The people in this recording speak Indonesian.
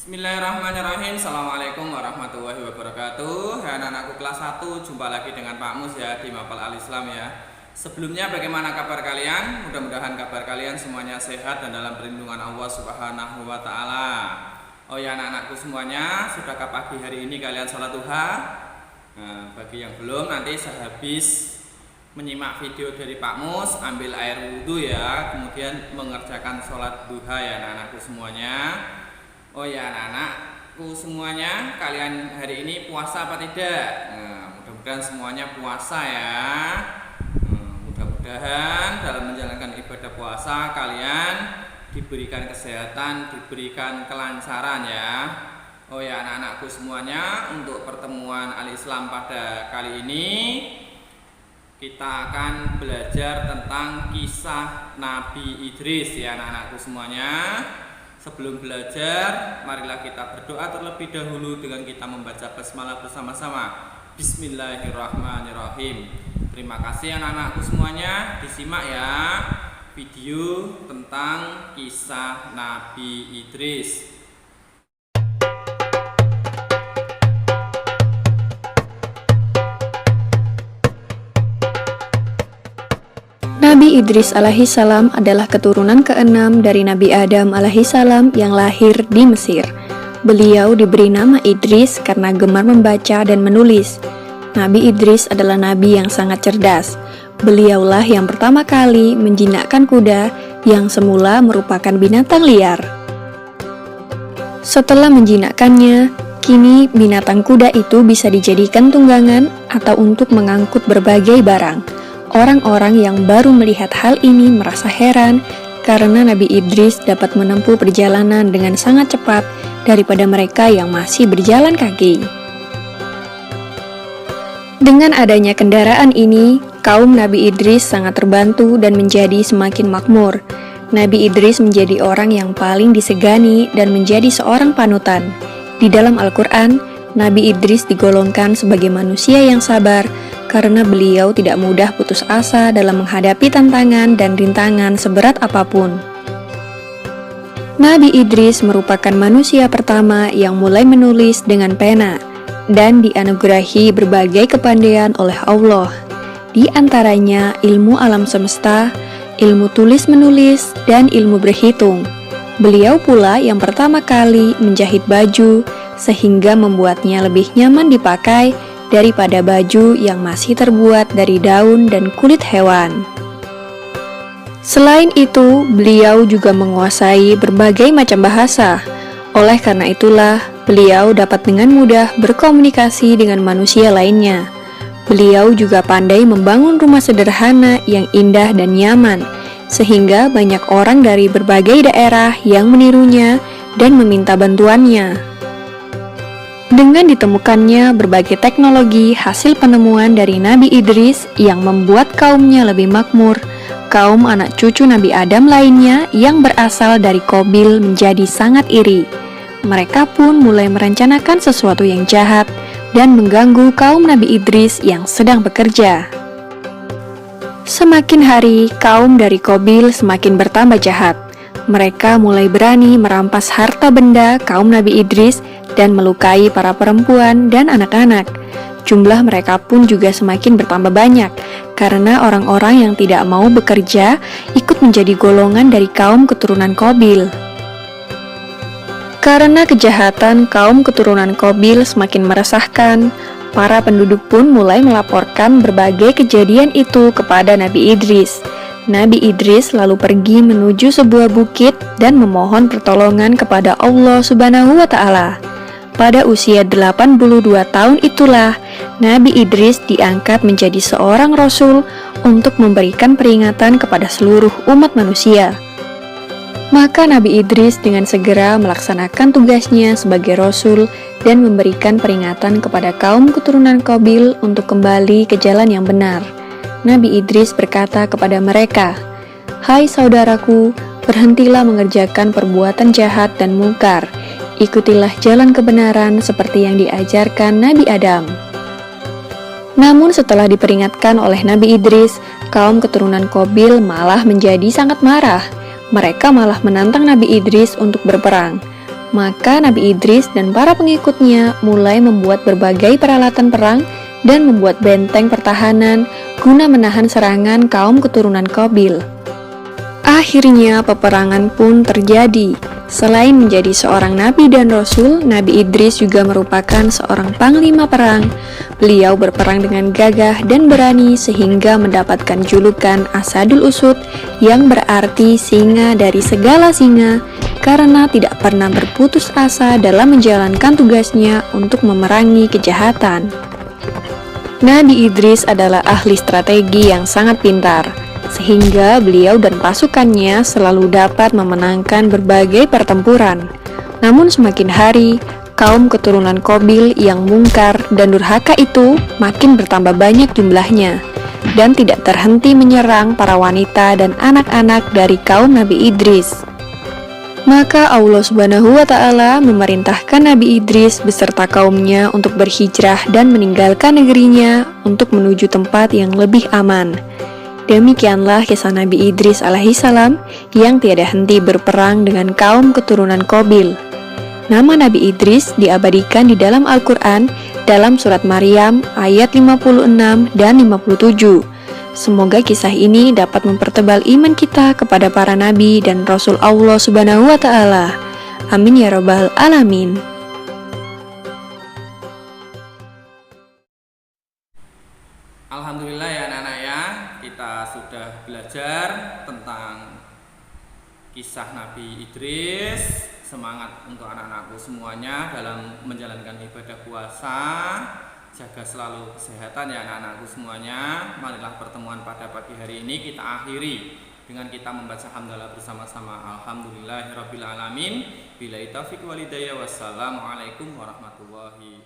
Bismillahirrahmanirrahim. Assalamualaikum warahmatullahi wabarakatuh. Hai anak-anakku kelas 1, jumpa lagi dengan Pak Mus ya di Mapel Al-Islam ya. Sebelumnya bagaimana kabar kalian? Mudah-mudahan kabar kalian semuanya sehat dan dalam perlindungan Allah Subhanahu wa taala. Oh ya anak-anakku semuanya, sudahkah pagi hari ini kalian sholat duha? Nah, bagi yang belum, nanti sehabis menyimak video dari Pak Mus, ambil air wudhu ya, kemudian mengerjakan sholat duha ya anak-anakku semuanya. Oh ya anak-anakku semuanya, kalian hari ini puasa apa tidak? Nah, mudah-mudahan semuanya puasa ya. Mudah-mudahan dalam menjalankan ibadah puasa kalian diberikan kesehatan, diberikan kelancaran ya. Oh ya anak-anakku semuanya, untuk pertemuan Al-Islam pada kali ini kita akan belajar tentang kisah Nabi Idris ya anak-anakku semuanya. Sebelum belajar, marilah kita berdoa terlebih dahulu dengan kita membaca basmalah bersama-sama. Bismillahirrahmanirrahim. Terima kasih anak-anakku semuanya. Disimak ya video tentang kisah Nabi Idris. Nabi Idris alaihi salam adalah keturunan keenam dari Nabi Adam alaihi salam yang lahir di Mesir. Beliau diberi nama Idris karena gemar membaca dan menulis. Nabi Idris adalah nabi yang sangat cerdas. Beliaulah yang pertama kali menjinakkan kuda yang semula merupakan binatang liar. Setelah menjinakkannya, kini binatang kuda itu bisa dijadikan tunggangan atau untuk mengangkut berbagai barang. Orang-orang yang baru melihat hal ini merasa heran karena Nabi Idris dapat menempuh perjalanan dengan sangat cepat daripada mereka yang masih berjalan kaki. Dengan adanya kendaraan ini, kaum Nabi Idris sangat terbantu dan menjadi semakin makmur. Nabi Idris menjadi orang yang paling disegani dan menjadi seorang panutan. Di dalam Al-Quran, Nabi Idris digolongkan sebagai manusia yang sabar karena beliau tidak mudah putus asa dalam menghadapi tantangan dan rintangan seberat apapun. Nabi Idris merupakan manusia pertama yang mulai menulis dengan pena dan dianugerahi berbagai kepandaian oleh Allah. Di antaranya ilmu alam semesta, ilmu tulis-menulis, dan ilmu berhitung. Beliau pula yang pertama kali menjahit baju sehingga membuatnya lebih nyaman dipakai daripada baju yang masih terbuat dari daun dan kulit hewan. Selain itu, beliau juga menguasai berbagai macam bahasa. Oleh karena itulah, beliau dapat dengan mudah berkomunikasi dengan manusia lainnya. Beliau juga pandai membangun rumah sederhana yang indah dan nyaman, sehingga banyak orang dari berbagai daerah yang menirunya dan meminta bantuannya. Dengan ditemukannya berbagai teknologi hasil penemuan dari Nabi Idris yang membuat kaumnya lebih makmur, kaum anak cucu Nabi Adam lainnya yang berasal dari Qabil menjadi sangat iri. Mereka pun mulai merencanakan sesuatu yang jahat dan mengganggu kaum Nabi Idris yang sedang bekerja. Semakin hari, kaum dari Qabil semakin bertambah jahat. Mereka mulai berani merampas harta benda kaum Nabi Idris dan melukai para perempuan dan anak-anak. Jumlah mereka pun juga semakin bertambah banyak karena orang-orang yang tidak mau bekerja ikut menjadi golongan dari kaum keturunan Qabil. Karena kejahatan kaum keturunan Qabil semakin meresahkan, para penduduk pun mulai melaporkan berbagai kejadian itu kepada Nabi Idris. Nabi Idris lalu pergi menuju sebuah bukit dan memohon pertolongan kepada Allah Subhanahu wa taala. Pada usia 82 tahun itulah Nabi Idris diangkat menjadi seorang rasul untuk memberikan peringatan kepada seluruh umat manusia. Maka Nabi Idris dengan segera melaksanakan tugasnya sebagai rasul dan memberikan peringatan kepada kaum keturunan Qabil untuk kembali ke jalan yang benar. Nabi Idris berkata kepada mereka, "Hai saudaraku, berhentilah mengerjakan perbuatan jahat dan mungkar. Ikutilah jalan kebenaran seperti yang diajarkan Nabi Adam." Namun setelah diperingatkan oleh Nabi Idris, kaum keturunan Qabil malah menjadi sangat marah. Mereka malah menantang Nabi Idris untuk berperang. Maka Nabi Idris dan para pengikutnya mulai membuat berbagai peralatan perang dan membuat benteng pertahanan guna menahan serangan kaum keturunan Qabil. Akhirnya peperangan pun terjadi. Selain menjadi seorang nabi dan rasul, Nabi Idris juga merupakan seorang panglima perang. Beliau berperang dengan gagah dan berani sehingga mendapatkan julukan Asadul Usud yang berarti singa dari segala singa karena tidak pernah berputus asa dalam menjalankan tugasnya untuk memerangi kejahatan. Nabi Idris adalah ahli strategi yang sangat pintar, sehingga beliau dan pasukannya selalu dapat memenangkan berbagai pertempuran. Namun semakin hari, kaum keturunan Qabil yang mungkar dan durhaka itu makin bertambah banyak jumlahnya, dan tidak terhenti menyerang para wanita dan anak-anak dari kaum Nabi Idris. Maka Allah Subhanahu wa Ta'ala memerintahkan Nabi Idris beserta kaumnya untuk berhijrah dan meninggalkan negerinya untuk menuju tempat yang lebih aman. Demikianlah kisah Nabi Idris alaihissalam yang tiada henti berperang dengan kaum keturunan Qabil. Nama Nabi Idris diabadikan di dalam Al-Quran dalam surat Maryam ayat 56 dan 57. Semoga kisah ini dapat mempertebal iman kita kepada para nabi dan rasul Allah Subhanahu wa Ta'ala. Amin ya rabbal alamin. Alhamdulillah ya anak-anak ya, kita sudah belajar tentang kisah Nabi Idris. Semangat untuk anak-anakku semuanya dalam menjalankan ibadah puasa. Jaga selalu kesehatan ya anak-anakku semuanya. Marilah pertemuan pada pagi hari ini kita akhiri dengan kita membaca hamdalah bersama-sama. Alhamdulillahirabbil alamin. Billahi taufiq wal hidayah. Wassalamualaikum warahmatullahi